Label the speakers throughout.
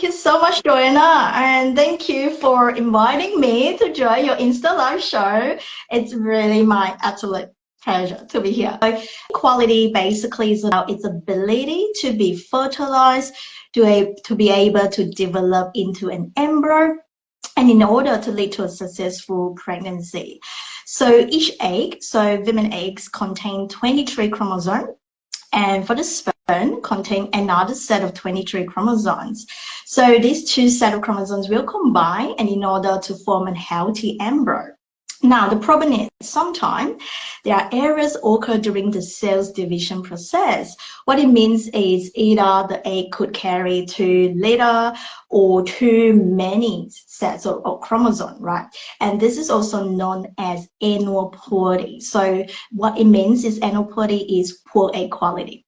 Speaker 1: you so much, Joanna, and thank you for inviting me to join your Insta Live show. It's really my absolute pleasure to be here. Quality basically is about its ability to be fertilized, to be able to develop into an embryo, and in order to lead to a successful pregnancy. So each egg, so women eggs contain 23 chromosomes, and for the sperm contain another set of 23 chromosomes. So these two sets of chromosomes will combine and in order to form a healthy embryo. Now, the problem is sometimes there are errors occur during the cell's division process. What it means is either the egg could carry too little or too many sets of chromosomes, right? And this is also known as aneuploidy. So what it means is aneuploidy is poor egg quality.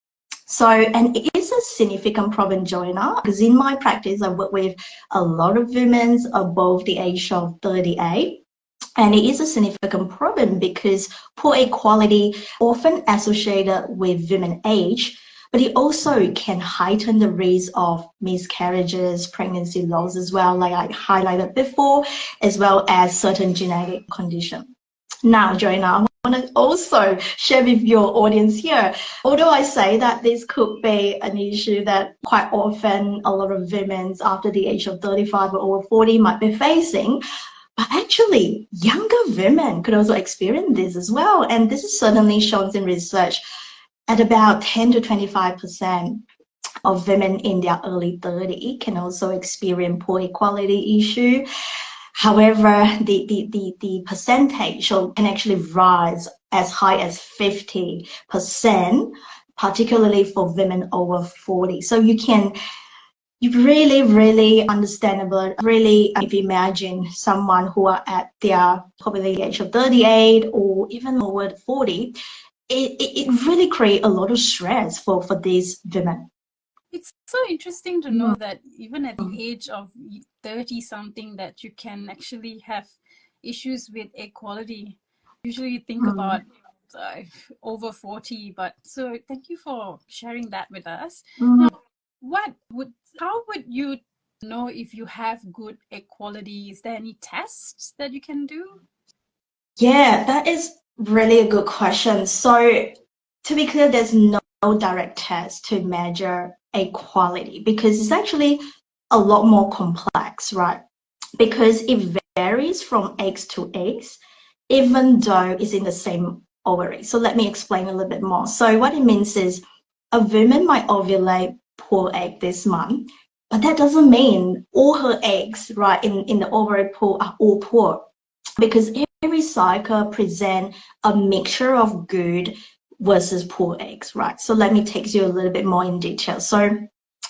Speaker 1: So, and it is a significant problem, Joanna, because in my practice, I work with a lot of women above the age of 38. And it is a significant problem because poor egg quality often associated with women age, but it also can heighten the risk of miscarriages, pregnancy loss as well, like I highlighted before, as well as certain genetic condition. Now, Joanna, I want to also share with your audience here, although I say that this could be an issue that quite often a lot of women after the age of 35 or over 40 might be facing, but actually, younger women could also experience this as well. And this is certainly shown in research at about 10 to 25% of women in their early 30s can also experience poor equality issue. However, the percentage can actually rise as high as 50%, particularly for women over 40. So you really understandable, really, if you imagine someone who are at their probably the age of 38 or even over 40, it really creates a lot of stress for these women.
Speaker 2: It's so interesting to know that even at the age of 30 something that you can actually have issues with egg quality. Usually you think about over 40, but so thank you for sharing that with us. Now, how would you know if you have good egg quality? Is there any tests that you can do?
Speaker 1: Yeah, that is really a good question. So to be clear, there's no direct test to measure egg quality because it's actually a lot more complex, right? Because it varies from eggs to eggs, even though it's in the same ovary. So let me explain a little bit more. So what it means is a woman might ovulate poor egg this month, but that doesn't mean all her eggs, right, in the ovary pool are all poor, because every cycle presents a mixture of good versus poor eggs, right? So let me take you a little bit more in detail. So,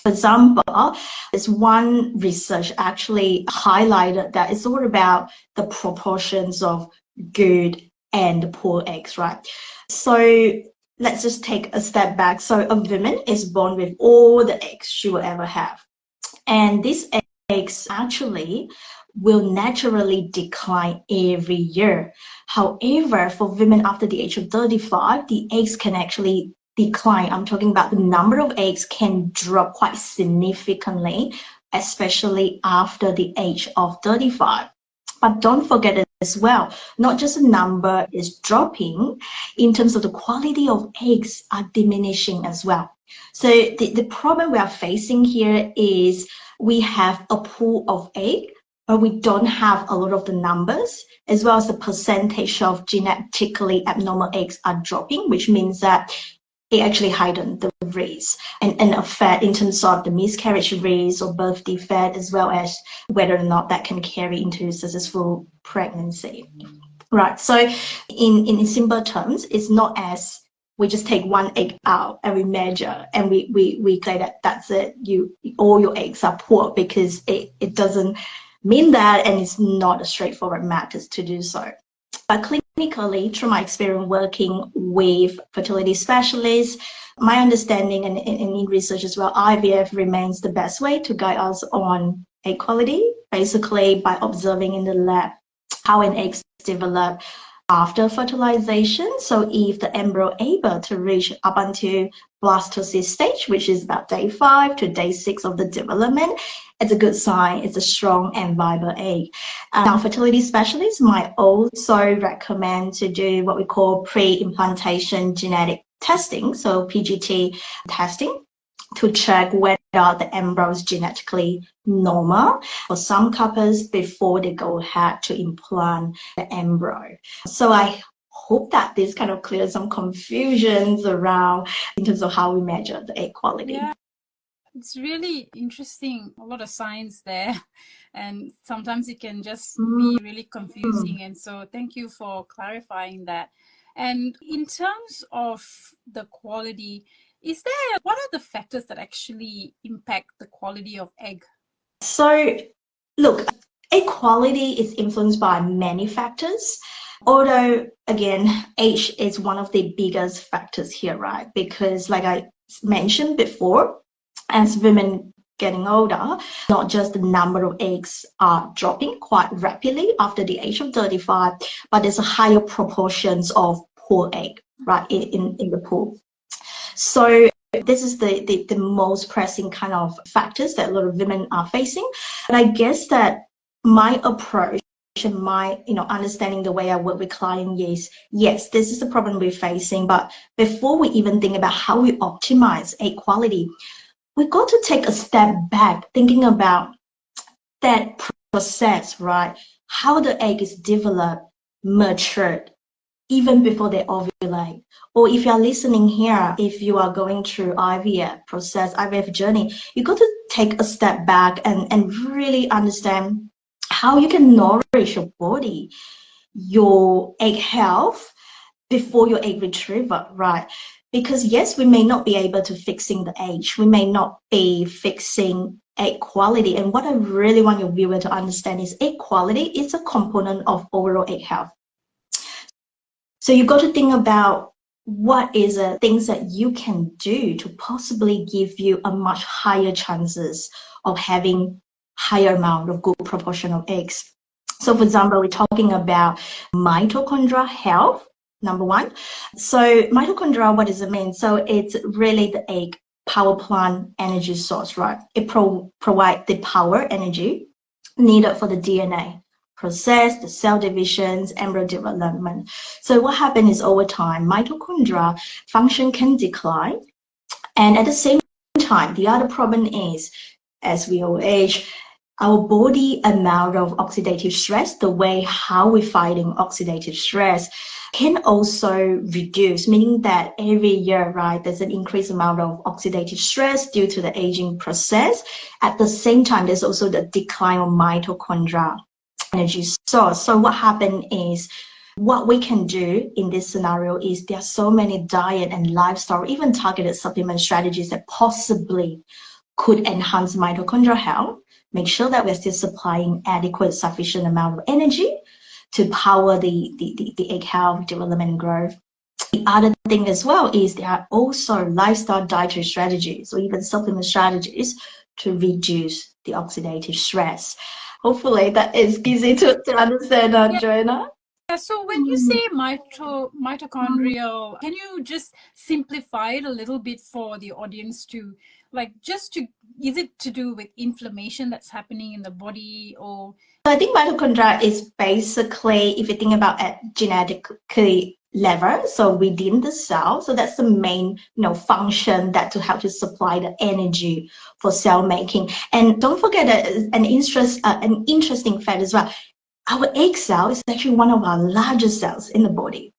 Speaker 1: for example, there's one research actually highlighted that it's all about the proportions of good and poor eggs, right? So let's just take a step back. So a woman is born with all the eggs she will ever have. And these eggs actually will naturally decline every year. However, for women after the age of 35, the eggs can actually decline. I'm talking about the number of eggs can drop quite significantly, especially after the age of 35. But don't forget it as well, not just the number is dropping, in terms of the quality of eggs are diminishing as well. So the problem we are facing here is we have a pool of egg, but we don't have a lot of the numbers, as well as the percentage of genetically abnormal eggs are dropping, which means that it actually heightens the risk and affect in terms of the miscarriage risk or birth defect, as well as whether or not that can carry into successful pregnancy. Right. So in simple terms, it's not as we just take one egg out and we measure and we say that that's it. All your eggs are poor, because it doesn't mean that, and it's not a straightforward matter to do so. But clinically, through my experience working with fertility specialists, my understanding and in research as well, IVF remains the best way to guide us on egg quality, basically by observing in the lab how an egg develop, after fertilization. So if the embryo able to reach up until blastocyst stage, which is about day 5 to day 6 of the development, it's a good sign. It's a strong and viable egg. Now, fertility specialists might also recommend to do what we call pre-implantation genetic testing, so PGT testing, to check whether the embryo is genetically normal for some couples before they go ahead to implant the embryo. So I hope that this kind of clears some confusions around in terms of how we measure the egg quality.
Speaker 2: Yeah, it's really interesting. A lot of science there, and sometimes it can just be really confusing. And so thank you for clarifying that. And in terms of the quality, what are the factors that actually impact the quality of egg?
Speaker 1: So look, egg quality is influenced by many factors. Although, again, age is one of the biggest factors here, right? Because like I mentioned before, as women getting older, not just the number of eggs are dropping quite rapidly after the age of 35, but there's a higher proportions of poor egg, right, in the pool. So this is the most pressing kind of factors that a lot of women are facing. And I guess that my approach and my understanding the way I work with clients is, yes, this is the problem we're facing, but before we even think about how we optimize egg quality, we've got to take a step back, thinking about that process, right? How the egg is developed, matured, even before they ovulate. Or if you're listening here, if you are going through IVF journey, you got to take a step back and really understand how you can nourish your body, your egg health before your egg retrieval, right? Because yes, we may not be able to fixing the age, we may not be fixing egg quality. And what I really want your viewer to understand is egg quality is a component of overall egg health. So you've got to think about what is things that you can do to possibly give you a much higher chances of having higher amount of good proportion of eggs. So for example, we're talking about mitochondrial health, number one. So mitochondria, what does it mean? So it's really the egg power plant energy source, right? It provides the power energy needed for the DNA process, the cell divisions, embryo development. So what happens is over time, mitochondria function can decline. And at the same time, the other problem is, as we all age, our body amount of oxidative stress, the way how we're fighting oxidative stress, can also reduce, meaning that every year, right, there's an increased amount of oxidative stress due to the aging process. At the same time, there's also the decline of mitochondria energy source. So what happened is, what we can do in this scenario is there are so many diet and lifestyle, even targeted supplement strategies that possibly could enhance mitochondrial health, make sure that we're still supplying adequate, sufficient amount of energy to power the egg health, development, and growth. The other thing as well is there are also lifestyle dietary strategies or even supplement strategies to reduce the oxidative stress. Hopefully that is easy to understand, Joanna.
Speaker 2: Yeah, so when you say mitochondrial, can you just simplify it a little bit for the audience to, is it to do with inflammation that's happening in the body, or?
Speaker 1: I think mitochondria is basically, if you think about at genetically level, so within the cell, so that's the main function that to help to supply the energy for cell making. And don't forget that an interesting fact as well, our egg cell is actually one of our largest cells in the body,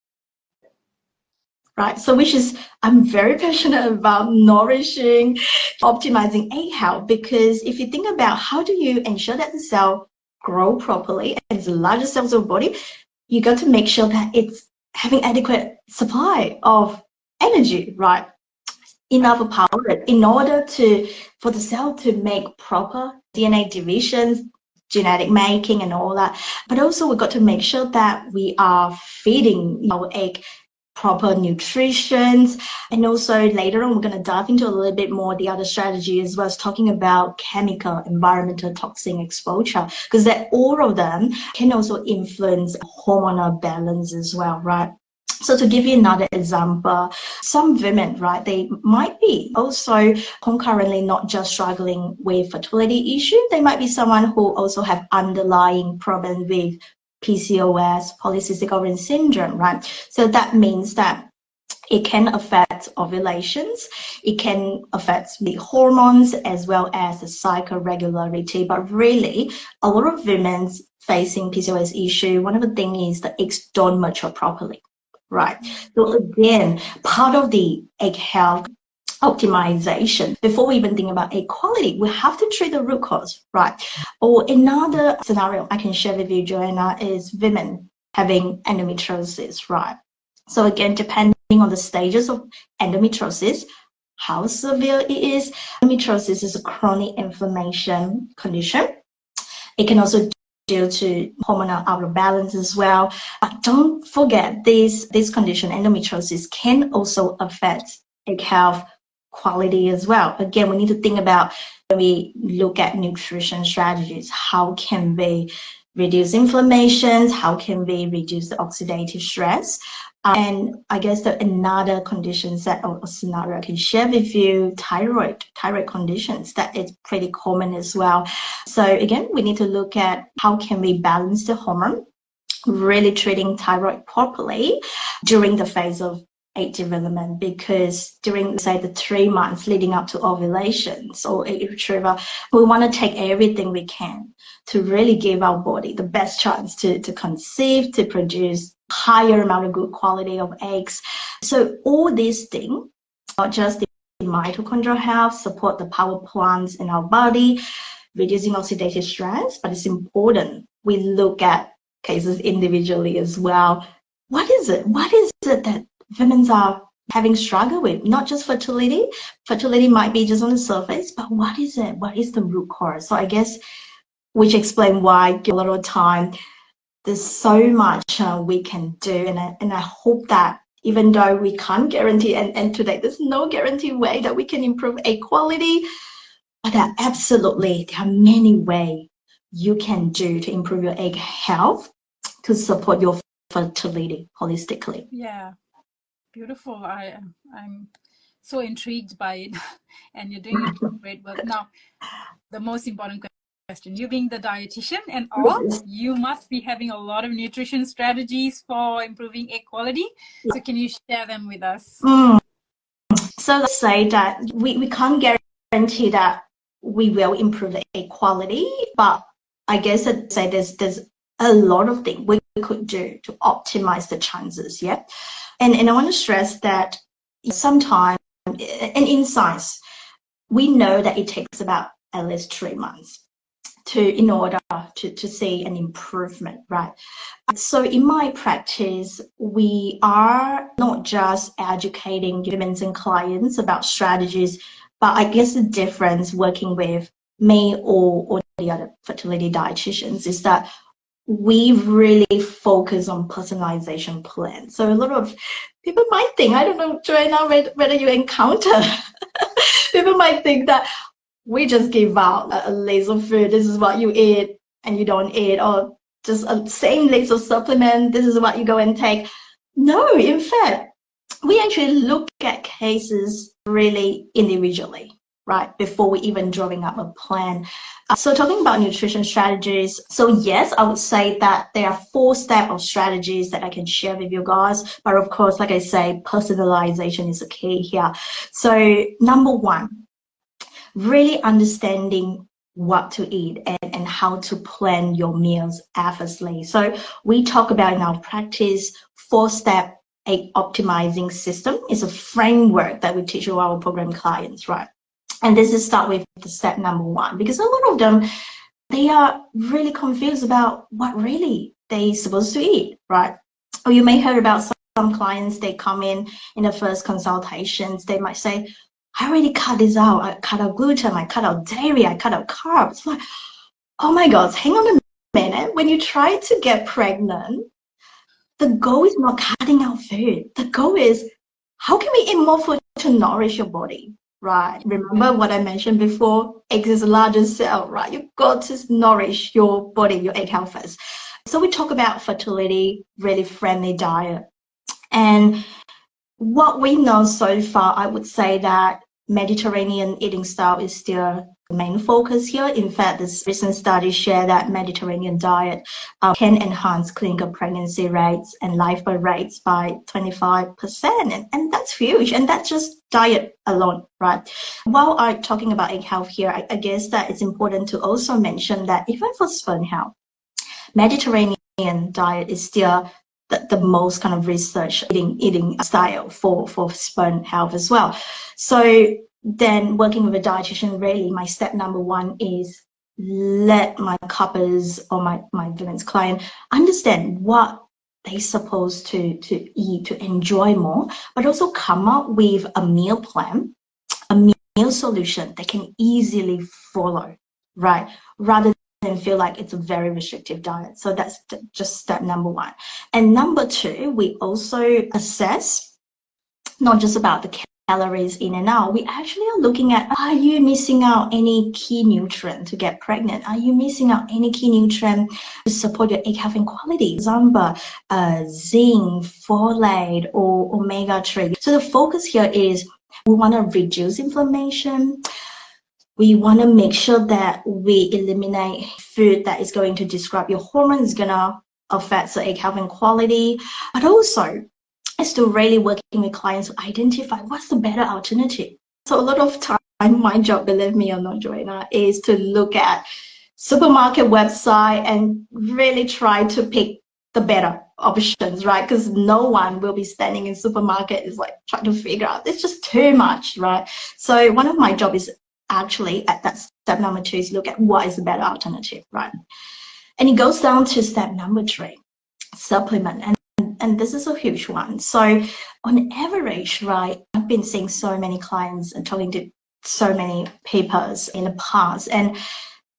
Speaker 1: right? So which is, I'm very passionate about nourishing, optimizing egg health, because if you think about how do you ensure that the cell grow properly, and it's the largest cells of the body, you got to make sure that it's having adequate supply of energy, right? Enough power in order for the cell to make proper DNA divisions, genetic making and all that. But also we've got to make sure that we are feeding our egg proper nutrition. And also later on, we're going to dive into a little bit more the other strategy as well as talking about chemical, environmental toxin exposure, because that all of them can also influence hormonal balance as well, right? So to give you another example, some women, right, they might be also concurrently not just struggling with fertility issue. They might be someone who also have underlying problem with PCOS, polycystic ovarian syndrome, right? So that means that it can affect ovulations, it can affect the hormones as well as the cycle regularity. But really, a lot of women facing PCOS issue, one of the things is the eggs don't mature properly, right? So again, part of the egg health optimization, before we even think about egg quality, we have to treat the root cause, right? Or another scenario I can share with you, Joanna, is women having endometriosis, right? So again, depending on the stages of endometriosis, how severe it is, endometriosis is a chronic inflammation condition. It can also due to hormonal out of balance as well. But don't forget this condition, endometriosis, can also affect egg health quality as well. Again, we need to think about when we look at nutrition strategies, how can we reduce inflammations, how can we reduce the oxidative stress? And I guess that another condition set or scenario I can share with you, thyroid conditions, that is pretty common as well. So again, we need to look at how can we balance the hormone, really treating thyroid properly during the phase of egg development, because during, say, the 3 months leading up to ovulations or egg retrieval, we want to take everything we can to really give our body the best chance to conceive, to produce higher amount of good quality of eggs. So all these things, not just the mitochondrial health, support the power plants in our body, reducing oxidative stress, but it's important we look at cases individually as well. What is it? What is it that women are having struggle with? Not just fertility. Fertility might be just on the surface, but what is it? What is the root cause? So I guess, which explain why a lot of time there's so much we can do, and I hope that even though we can't guarantee, and today there's no guarantee way that we can improve egg quality, but there are many ways you can do to improve your egg health to support your fertility holistically.
Speaker 2: Yeah, beautiful. I'm so intrigued by it, and you're doing great work. Now, the most important question, you being the dietitian and all, you must be having a lot of nutrition strategies for improving egg quality. So can you share them with us?
Speaker 1: So let's say that we can't guarantee that we will improve the egg quality, but I guess I'd say there's a lot of things we could do to optimize the chances, yeah? And I want to stress that sometimes, and in science, we know that it takes about at least 3 months in order to see an improvement, right? So in my practice, we are not just educating women and clients about strategies, but I guess the difference working with me or the other fertility dietitians is that we really focus on personalization plans. So a lot of people might think, I don't know, Joanna, whether you encounter, people might think that we just give out a list of food, this is what you eat and you don't eat, or just a same list of supplement, this is what you go and take. No, in fact, we actually look at cases really individually, right, before we even drawing up a plan. So talking about nutrition strategies, so yes, I would say that there are 4 steps of strategies that I can share with you guys. But of course, like I say, personalization is a key here. So number 1, really understanding what to eat and how to plan your meals effortlessly. So we talk about in our practice 4-step egg optimizing system. Is a framework that we teach all our program clients, right? And this is start with the step number 1, because a lot of them, they are really confused about what really they supposed to eat, right? Or you may hear about some clients, they come in the first consultations, they might say, I already cut this out. I cut out gluten, I cut out dairy, I cut out carbs. Like, oh my God, hang on a minute. When you try to get pregnant, the goal is not cutting out food. The goal is, how can we eat more food to nourish your body, right? Remember what I mentioned before? Egg is the largest cell, right? You've got to nourish your body, your egg health first. So we talk about fertility, really friendly diet. And what we know so far, I would say that Mediterranean eating style is still the main focus here. In fact, this recent study share that Mediterranean diet can enhance clinical pregnancy rates and live birth rates by 25%. And that's huge. And that's just diet alone, right? While I'm talking about egg health here, I guess that it's important to also mention that even for sperm health, Mediterranean diet is still the most kind of research eating style for sperm health as well. So then working with a dietitian, really my step number one is let my couples or my women's client understand what they're supposed to eat to enjoy more, but also come up with a meal plan, a meal solution they can easily follow, right? Rather and feel like it's a very restrictive diet. So that's just step number one. And number two, we also assess not just about the calories in and out. We actually are looking at, are you missing out any key nutrient to get pregnant? Are you missing out any key nutrient to support your egg health and quality? Example, zinc, folate, or omega-3. So the focus here is we want to reduce inflammation. We want to make sure that we eliminate food that is going to disrupt your hormones, going to affect the egg health and quality, but also it's to really working with clients to identify what's the better alternative. So a lot of time, my job, believe me or not, Joanna, is to look at supermarket website and really try to pick the better options, right? Because no one will be standing in supermarket is like trying to figure out, it's just too much, right? So one of my job is actually at that step number two is look at what is the better alternative, right? And it goes down to step number three, supplement. And this is a huge one. So on average, right, I've been seeing so many clients and talking to so many papers in the past, and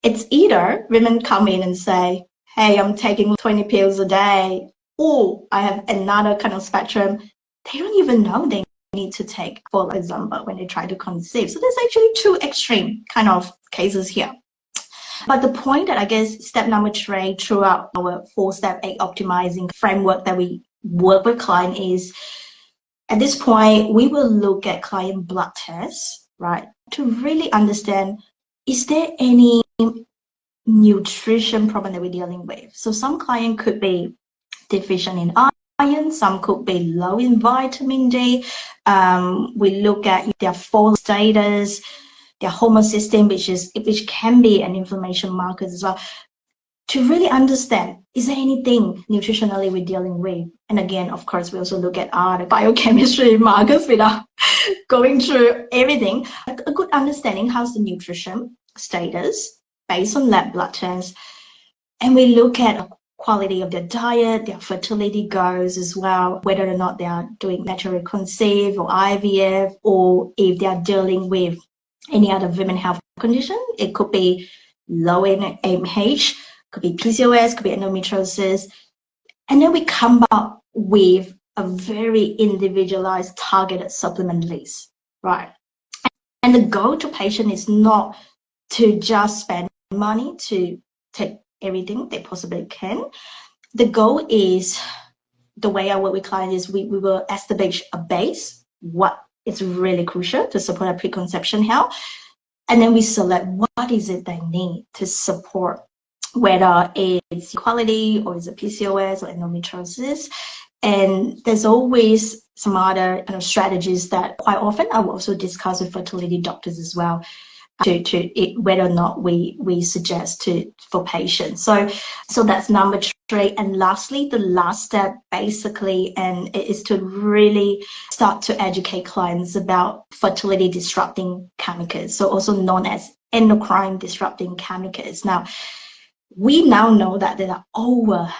Speaker 1: it's either women come in and say, hey, I'm taking 20 pills a day, or I have another kind of spectrum. They don't even know they need to take, for example, when they try to conceive. So there's actually two extreme kind of cases here. But the point that I guess step number three throughout our 4-step egg optimizing framework that we work with client is, at this point, we will look at client blood tests, right, to really understand, is there any nutrition problem that we're dealing with? So some client could be deficient in iron, some could be low in vitamin D. We look at their folate status, their homocysteine, which can be an inflammation marker as well, to really understand, is there anything nutritionally we're dealing with? And again, of course, we also look at other biochemistry markers without going through everything. A good understanding, how's the nutrition status based on lab blood tests. And we look at quality of their diet, their fertility goals as well, whether or not they are doing naturally conceive or IVF, or if they are dealing with any other women health condition. It could be low in AMH, could be PCOS, could be endometriosis. And then we come up with a very individualized targeted supplement list, right? And the goal to patient is not to just spend money to take everything they possibly can. The goal is, the way I work with clients is we will establish a base, what is really crucial to support a preconception health. And then we select what is it they need to support, whether it's quality or it's a PCOS or endometriosis. And there's always some other kind of strategies that quite often I will also discuss with fertility doctors as well, to whether or not we suggest for patients. So that's number three. And lastly, the last step basically, and it is to really start to educate clients about fertility disrupting chemicals, so also known as endocrine disrupting chemicals. Now, we now know that there are over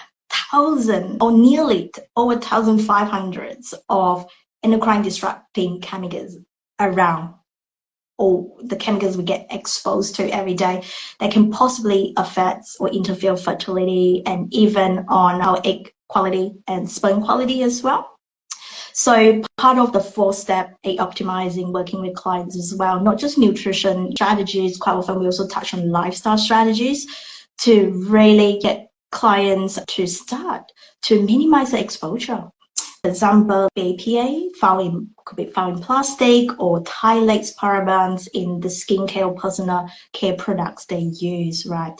Speaker 1: 1,000 or nearly over 1,500 of endocrine disrupting chemicals around, or the chemicals we get exposed to every day that can possibly affect or interfere with fertility and even on our egg quality and sperm quality as well. So part of the 4-step optimizing, working with clients as well, not just nutrition strategies, quite often we also touch on lifestyle strategies to really get clients to start to minimize the exposure. For example, BPA could be found in plastic or phthalates, parabens in the skincare or personal care products they use, right?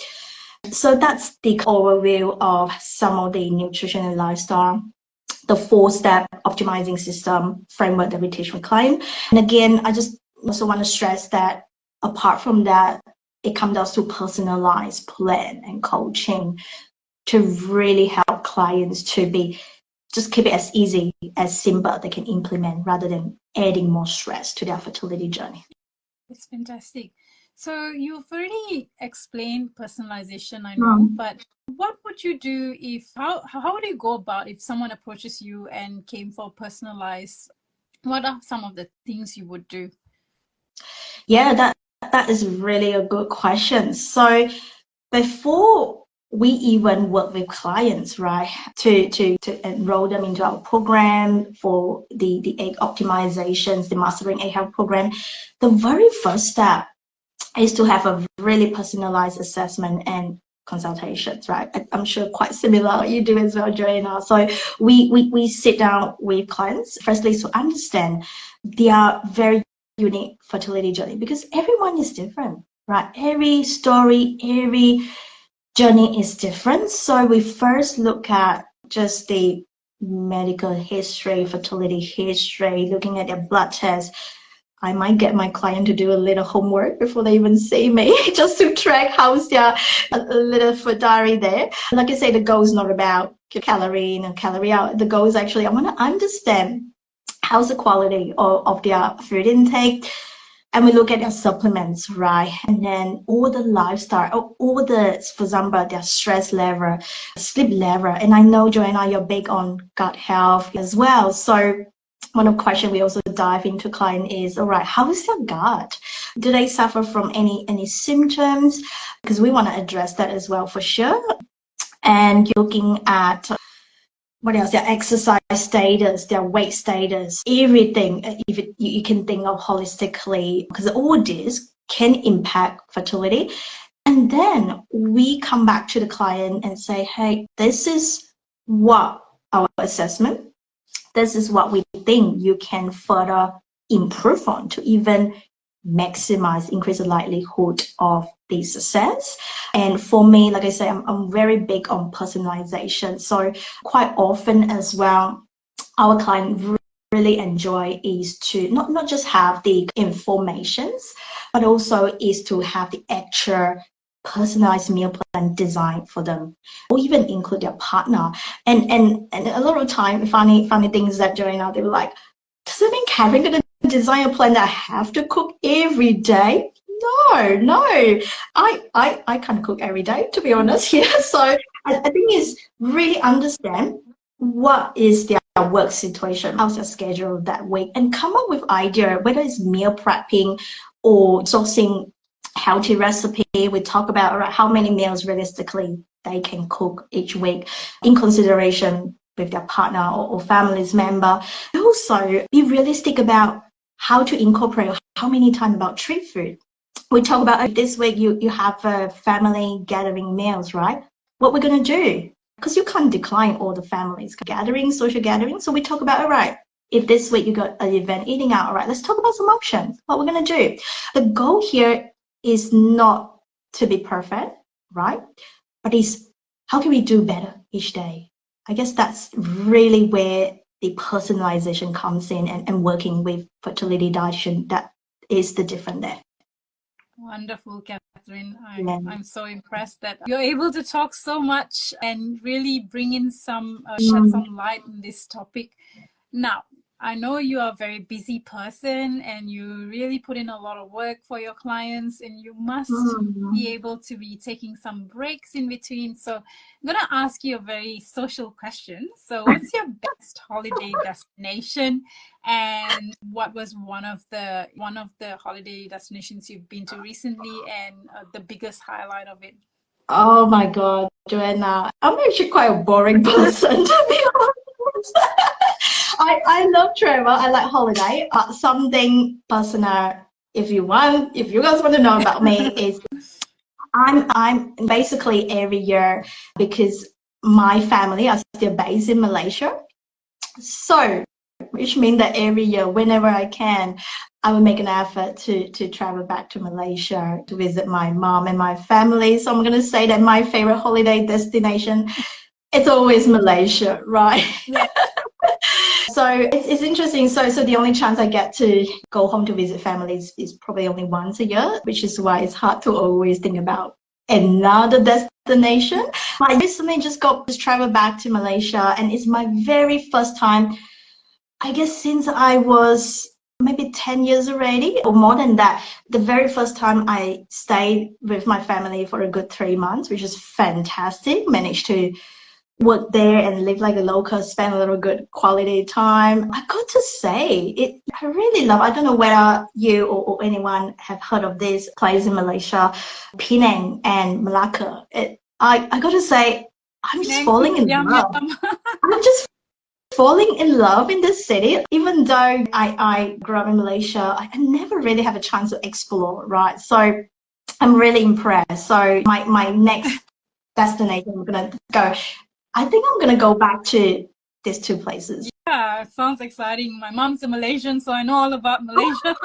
Speaker 1: So that's the overview of some of the nutrition and lifestyle, the 4-step optimizing system framework that we teach my client. And again, I just also want to stress that apart from that, it comes down to personalized plan and coaching to really help clients to just keep it as easy, as simple they can implement rather than adding more stress to their fertility journey.
Speaker 2: It's fantastic. So you've already explained personalization, I know, but what would you do if, how would you go about if someone approaches you and came for Personalise? What are some of the things you would do?
Speaker 1: Yeah, that is really a good question. So before we even work with clients, right, to enroll them into our program for the egg optimizations, the Mastering Egg Health program, the very first step is to have a really personalized assessment and consultations, right? I'm sure quite similar what you do as well, Joanna. So we sit down with clients, firstly, to understand their very unique fertility journey, because everyone is different, right? Every story, every journey is different. So we first look at just the medical history, fertility history, looking at their blood tests. I might get my client to do a little homework before they even see me, just to track how's their little food diary there. Like I say, the goal is not about calorie in and calorie out. The goal is actually, I want to understand how's the quality of their food intake. And we look at their supplements, right? And then all the lifestyle, all the, for example, their stress level, sleep level. And I know, Joanna, you're big on gut health as well. So one of the questions we also dive into client is, all right, how is their gut? Do they suffer from any symptoms? Because we want to address that as well for sure. And looking at what else? Their exercise status, their weight status, everything. If you can think of holistically, because all this can impact fertility. And then we come back to the client and say, hey, this is what our assessment, this is what we think you can further improve on to even maximize, increase the likelihood of the success. And for me, like I say, I'm very big on personalization. So quite often as well, our client really enjoy is to not just have the informations, but also is to have the actual personalized meal plan design for them, or even include their partner. And a lot of time, funny things that Joanna, they were like, does it mean Karen gonna design a plan that I have to cook every day? No, I can't cook every day, to be honest. Yeah, so I think is really understand what is their work situation, how's their schedule that week, and come up with idea, whether it's meal prepping or sourcing healthy recipe. We talk about, all right, how many meals realistically they can cook each week in consideration with their partner or family's member. Also be realistic about how to incorporate, how many times about treat food. We talk about this week you have a family gathering meals, right? What we're going to do, because you can't decline all the families gathering, social gatherings. So we talk about, all right, if this week you got an event eating out, all right, let's talk about some options, what we're going to do. The goal here is not to be perfect, right? But is how can we do better each day? I guess that's really where the personalization comes in, and working with fertility dietitian, that is the difference there.
Speaker 2: Wonderful, Catherine. I'm so impressed that you're able to talk so much and really bring in some, shed some light on this topic. Now, I know you are a very busy person and you really put in a lot of work for your clients, and you must be able to be taking some breaks in between. So I'm going to ask you a very social question. So what's your best holiday destination, and what was one of the holiday destinations you've been to recently, and the biggest highlight of it?
Speaker 1: Oh my God, Joanna, I'm actually quite a boring person to be honest. I love travel. I like holiday. Something personal, if you want, if you guys want to know about me, is I'm basically every year because my family are still based in Malaysia. So, which means that every year, whenever I can, I will make an effort to travel back to Malaysia to visit my mom and my family. So I'm going to say that my favorite holiday destination, it's always Malaysia, right?
Speaker 2: Yeah.
Speaker 1: So it's interesting. So the only chance I get to go home to visit families is probably only once a year, which is why it's hard to always think about another destination. I recently just traveled back to Malaysia, and it's my very first time, I guess, since I was maybe 10 years already or more than that. The very first time I stayed with my family for a good 3 months, which is fantastic. Managed to work there and live like a local, spend a little good quality time. I got to say, I really love, I don't know whether you or anyone have heard of this place in Malaysia, Penang and Malacca. I got to say, I'm just falling in
Speaker 2: Yum,
Speaker 1: love.
Speaker 2: yum.
Speaker 1: I'm just falling in love in this city. Even though I grew up in Malaysia, I never really have a chance to explore, right? So I'm really impressed. So my next destination I'm gonna go, I think I'm gonna go back to these two places.
Speaker 2: Yeah, sounds exciting. My mom's a Malaysian, so I know all about Malaysia.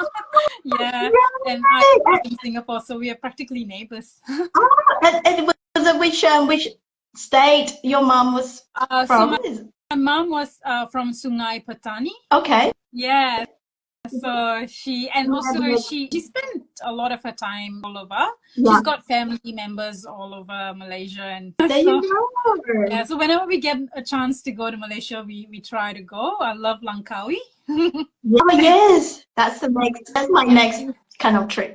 Speaker 2: Yeah, and I'm
Speaker 1: Right.
Speaker 2: in Singapore, so we are practically neighbors.
Speaker 1: And was it which state your mom was
Speaker 2: So
Speaker 1: from?
Speaker 2: my mom was from Sungai Petani.
Speaker 1: Okay.
Speaker 2: Yeah, so she spent a lot of her time all over.
Speaker 1: Yeah.
Speaker 2: She's got family members all over Malaysia, and
Speaker 1: There
Speaker 2: so
Speaker 1: you go.
Speaker 2: yeah. So whenever we get a chance to go to Malaysia, we try to go. I love Langkawi.
Speaker 1: Yeah, oh, yes. That's my next kind of trip.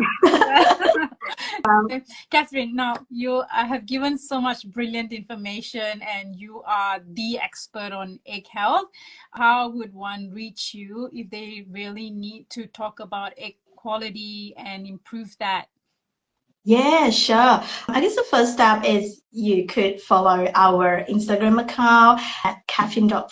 Speaker 2: Catherine, now you have given so much brilliant information and you are the expert on egg health. How would one reach you if they really need to talk about egg quality and improve that?
Speaker 1: Yeah, sure. I guess the first step is you could follow our Instagram account at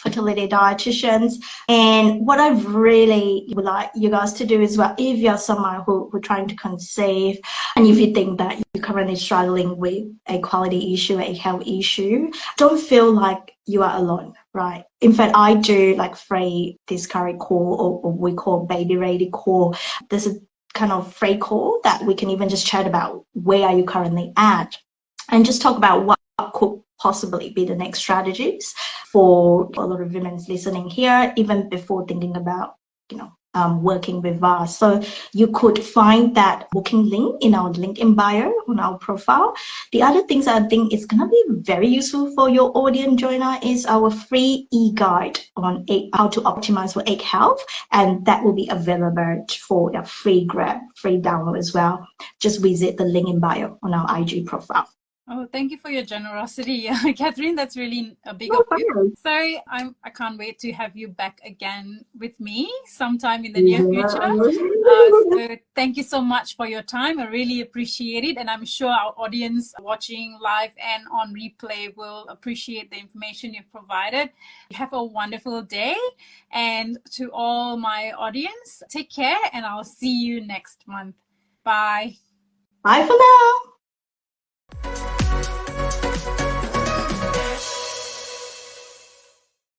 Speaker 1: Fertility Dietitians. And what I really would like you guys to do is, well, if you're someone who's trying to conceive, and if you think that you're currently struggling with a quality issue, a health issue, don't feel like you are alone, right? In fact, I do like free discovery call, or we call baby ready call. There's a kind of free call that we can even just chat about where are you currently at and just talk about what could possibly be the next strategies for a lot of women listening here, even before thinking about, working with us. So you could find that booking link in our link in bio on our profile. The other things I think is going to be very useful for your audience, Joanna, is our free e-guide on how to optimize for egg health, and that will be available for the free grab, free download as well. Just visit the link in bio on our IG profile.
Speaker 2: Oh, thank you for your generosity, Catherine. That's really a big of you. So I can't wait to have you back again with me sometime in the near future. So thank you so much for your time. I really appreciate it, and I'm sure our audience watching live and on replay will appreciate the information you've provided. Have a wonderful day, and to all my audience, take care, and I'll see you next month. Bye.
Speaker 1: Bye for now.